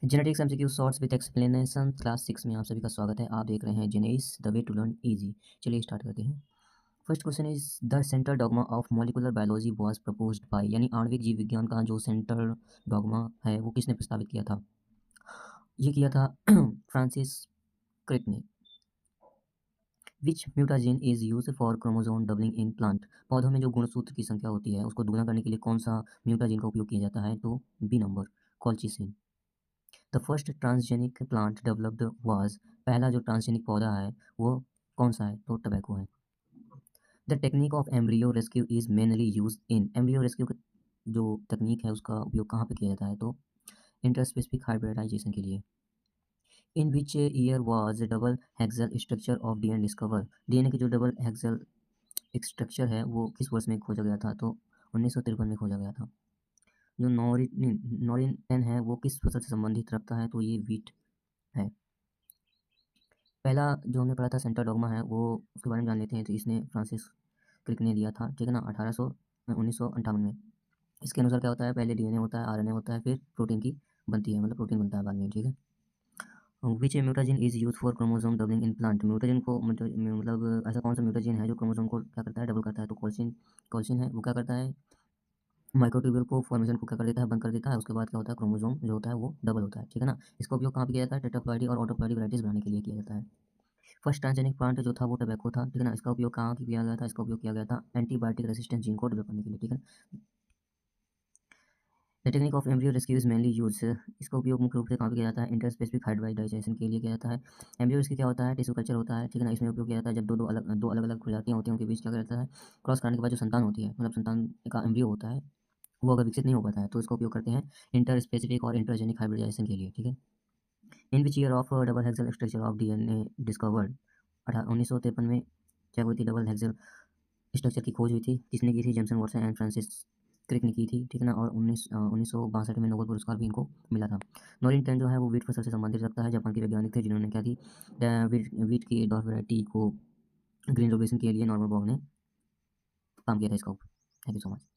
Genetics MCQ shorts with explanation class 6 में आप सभी का स्वागत है। आप देख रहे हैं genes the way to learn easy. चलिए स्टार्ट करते हैं। First question is the central dogma of molecular biology was proposed by, यानी आणविक जीव विज्ञान का जो सेंट्रल डॉगमा है वो किसने प्रस्तावित किया था? ये किया था फ्रांसिस क्रिक ने। Which mutagen is use for chromosome doubling in plant? पौधों में जो गुणसूत्र की संख्या होती है उसको दुगना करने के लिए कौन सा म्यूटाजीन का उपयोग किया जाता है? तो B number, colchicine. The first transgenic plant developed was, पहला जो ट्रांसजेनिक पौधा है वो कौन सा है? तो टबैको है। The technique of embryo rescue is mainly use in, embryo rescue जो तकनीक है उसका उपयोग कहाँ पे किया जाता है? तो इंटरस्पेसिफिक हाइब्रिडाइजेशन के लिए। In which year was double हेक्सल structure of DNA discover? DNA की जो डबल हेक्सल स्ट्रक्चर है वो किस वर्ष में खोजा गया था? तो 1953 में खोजा गया था। जो नॉरिन 10 है वो किस फसल से संबंधित रखता है? तो ये वीट है। पहला जो हमने पढ़ा था सेंट्रल डॉगमा है वो उसके बारे में जान लेते हैं। तो इसने फ्रांसिस क्रिक ने दिया था, ठीक है ना, 1958 में। इसके अनुसार क्या होता है? पहले डीएनए होता है, आरएनए होता है, फिर प्रोटीन की बनती है, मतलब प्रोटीन बनता है बाद में, ठीक है। Which mutagen is use for chromosome doubling in plant? Mutagen को मतलब ऐसा कौन सा म्यूटाजिन है जो क्रोमोसोम को क्या करता है? डबल करता है। तो कॉल्सिन है, वो क्या करता है? माइक्रोट्यूब्यूल को फॉर्मेशन को क्या कर देता है? बंद कर देता है। उसके बाद क्या होता है? क्रोमोसोम जो होता है वो डबल होता है, ठीक है ना। इसका उपयोग कहाँ पे किया जाता है? टेट्राप्लॉइडी और ऑटोप्लॉइडी वैराइटीज बनाने के लिए किया जाता है। फर्स्ट ट्रांसजेनिक प्लांट जो था वो टबैको था, ठीक है ना। इसका उपयोग कहाँ किया गया था? इसका उपयोग किया गया था एंटीबायोटिक रेसिस्टेंस जीन को डेवलप करने के लिए, ठीक है। The technique of embryo rescue is mainly use, इसका उपयोग मुख्य रूप से कहाँ पे किया जाता है? इंटरस्पेसिफिक हाइब्रिडाइजेशन के लिए किया जाता है। एम्ब्रियो रेस्क्यू क्या होता है? टिश्यू कल्चर होता है, ठीक है ना। इसमें उपयोग किया जाता है जब दो अलग अलग प्रजातियाँ होती हैं, उनके बीच क्या करता है? क्रॉस करने के बाद जो संतान होती है, मतलब संतान का एम्ब्रियो होता है, वो अगर विकसित नहीं हो पाता है तो इसका उपयोग करते हैं इंटरस्पेसिफिक और इंटरजेनिक हाइब्रिडाइजेशन के लिए, ठीक है। In which year of double हेक्सल स्ट्रक्चर ऑफ डीएनए डिस्कवर्ड? 1953 में क्या हुई थी? डबल हेक्सल स्ट्रक्चर की खोज हुई थी। किसने की थी? Jameson Watson and Francis Crick ने की थी, ठीक है ना। और 1962 में नोबेल पुरस्कार भी इनको मिला था। नॉरिन 10 जो है वो वीट फसल से संबंधित रखता है। जापान के वैज्ञानिक थे जिन्होंने क्या थी? वीट की डॉट वैरायटी को ग्रीन रेवोल्यूशन के लिए नॉर्मन बॉर्ग ने काम किया था इसका ऊपर। Thank you so much.